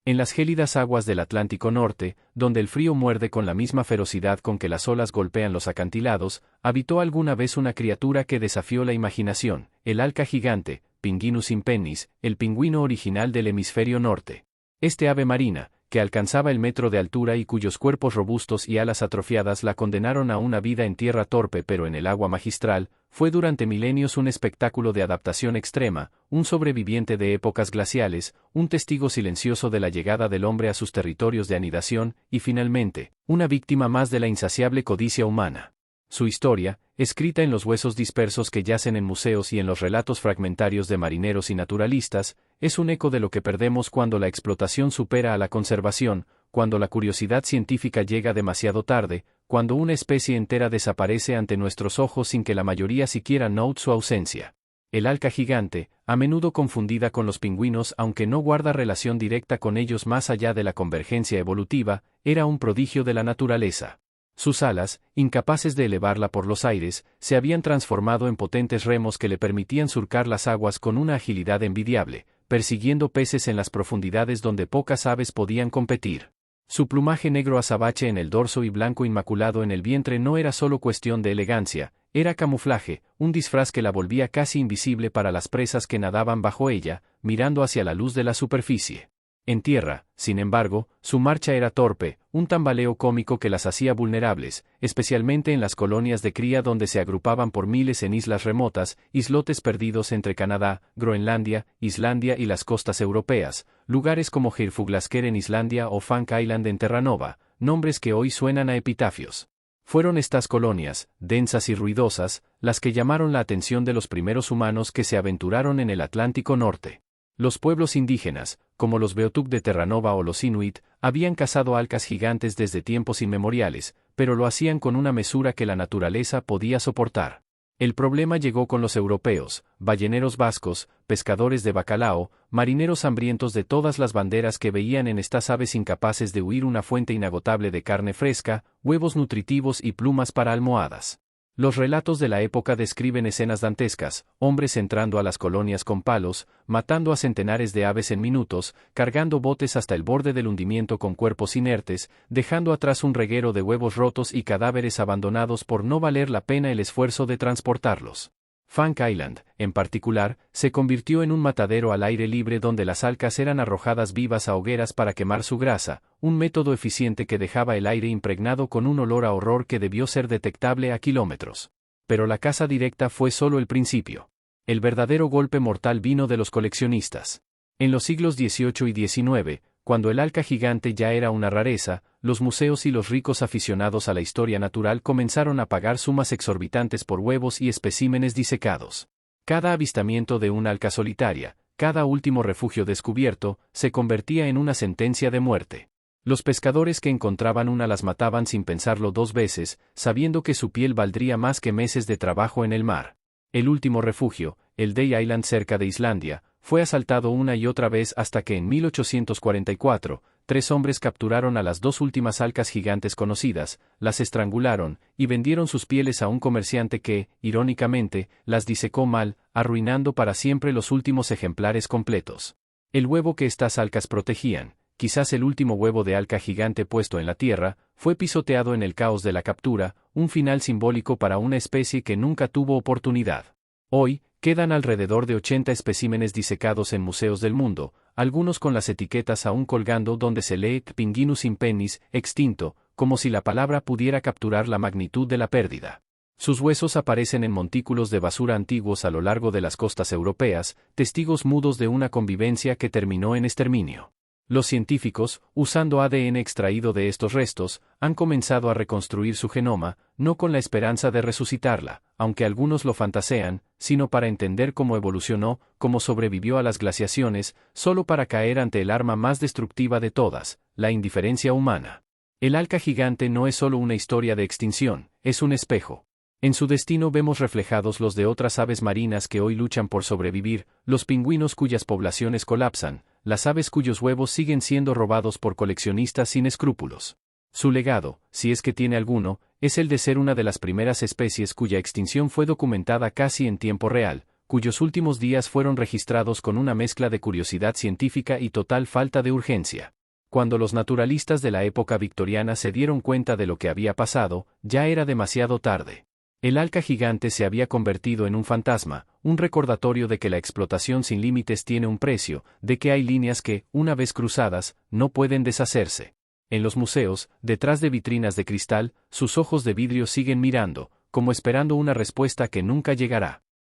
En las gélidas aguas del Atlántico Norte, donde el frío muerde con la misma ferocidad con que las olas golpean los acantilados, habitó alguna vez una criatura que desafió la imaginación, el alca gigante, Pinguinus impennis, el pingüino original del hemisferio norte. Este ave marina, que alcanzaba el metro de altura y cuyos cuerpos robustos y alas atrofiadas la condenaron a una vida en tierra torpe pero en el agua magistral, fue durante milenios un espectáculo de adaptación extrema, un sobreviviente de épocas glaciales, un testigo silencioso de la llegada del hombre a sus territorios de anidación, y finalmente, una víctima más de la insaciable codicia humana. Su historia, escrita en los huesos dispersos que yacen en museos y en los relatos fragmentarios de marineros y naturalistas, es un eco de lo que perdemos cuando la explotación supera a la conservación, cuando la curiosidad científica llega demasiado tarde, cuando una especie entera desaparece ante nuestros ojos sin que la mayoría siquiera note su ausencia. El alca gigante, a menudo confundida con los pingüinos aunque no guarda relación directa con ellos más allá de la convergencia evolutiva, era un prodigio de la naturaleza. Sus alas, incapaces de elevarla por los aires, se habían transformado en potentes remos que le permitían surcar las aguas con una agilidad envidiable, persiguiendo peces en las profundidades donde pocas aves podían competir. Su plumaje negro azabache en el dorso y blanco inmaculado en el vientre no era solo cuestión de elegancia, era camuflaje, un disfraz que la volvía casi invisible para las presas que nadaban bajo ella, mirando hacia la luz de la superficie. En tierra, sin embargo, su marcha era torpe, un tambaleo cómico que las hacía vulnerables, especialmente en las colonias de cría donde se agrupaban por miles en islas remotas, islotes perdidos entre Canadá, Groenlandia, Islandia y las costas europeas, lugares como Geirfuglasker en Islandia o Fank Island en Terranova, nombres que hoy suenan a epitafios. Fueron estas colonias, densas y ruidosas, las que llamaron la atención de los primeros humanos que se aventuraron en el Atlántico Norte. Los pueblos indígenas, como los Beothuk de Terranova o los Inuit, habían cazado alcas gigantes desde tiempos inmemoriales, pero lo hacían con una mesura que la naturaleza podía soportar. El problema llegó con los europeos, balleneros vascos, pescadores de bacalao, marineros hambrientos de todas las banderas que veían en estas aves incapaces de huir una fuente inagotable de carne fresca, huevos nutritivos y plumas para almohadas. Los relatos de la época describen escenas dantescas, hombres entrando a las colonias con palos, matando a centenares de aves en minutos, cargando botes hasta el borde del hundimiento con cuerpos inertes, dejando atrás un reguero de huevos rotos y cadáveres abandonados por no valer la pena el esfuerzo de transportarlos. Fank Island, en particular, se convirtió en un matadero al aire libre donde las alcas eran arrojadas vivas a hogueras para quemar su grasa, un método eficiente que dejaba el aire impregnado con un olor a horror que debió ser detectable a kilómetros. Pero la caza directa fue solo el principio. El verdadero golpe mortal vino de los coleccionistas. En los siglos XVIII y XIX, cuando el alca gigante ya era una rareza, los museos y los ricos aficionados a la historia natural comenzaron a pagar sumas exorbitantes por huevos y especímenes disecados. Cada avistamiento de una alca solitaria, cada último refugio descubierto, se convertía en una sentencia de muerte. Los pescadores que encontraban una las mataban sin pensarlo dos veces, sabiendo que su piel valdría más que meses de trabajo en el mar. El último refugio, el Day Island cerca de Islandia, fue asaltado una y otra vez hasta que en 1844, 3 hombres capturaron a las 2 últimas alcas gigantes conocidas, las estrangularon, y vendieron sus pieles a un comerciante que, irónicamente, las disecó mal, arruinando para siempre los últimos ejemplares completos. El huevo que estas alcas protegían, quizás el último huevo de alca gigante puesto en la tierra, fue pisoteado en el caos de la captura, un final simbólico para una especie que nunca tuvo oportunidad. Hoy, quedan alrededor de 80 especímenes disecados en museos del mundo, algunos con las etiquetas aún colgando donde se lee Pinguinus impennis, extinto, como si la palabra pudiera capturar la magnitud de la pérdida. Sus huesos aparecen en montículos de basura antiguos a lo largo de las costas europeas, testigos mudos de una convivencia que terminó en exterminio. Los científicos, usando ADN extraído de estos restos, han comenzado a reconstruir su genoma, no con la esperanza de resucitarla, aunque algunos lo fantasean, sino para entender cómo evolucionó, cómo sobrevivió a las glaciaciones, solo para caer ante el arma más destructiva de todas, la indiferencia humana. El alca gigante no es solo una historia de extinción, es un espejo. En su destino vemos reflejados los de otras aves marinas que hoy luchan por sobrevivir, los pingüinos cuyas poblaciones colapsan, las aves cuyos huevos siguen siendo robados por coleccionistas sin escrúpulos. Su legado, si es que tiene alguno, es el de ser una de las primeras especies cuya extinción fue documentada casi en tiempo real, cuyos últimos días fueron registrados con una mezcla de curiosidad científica y total falta de urgencia. Cuando los naturalistas de la época victoriana se dieron cuenta de lo que había pasado, ya era demasiado tarde. El Alca Gigante se había convertido en un fantasma, un recordatorio de que la explotación sin límites tiene un precio, de que hay líneas que, una vez cruzadas, no pueden deshacerse. En los museos, detrás de vitrinas de cristal, sus ojos de vidrio siguen mirando, como esperando una respuesta que nunca llegará.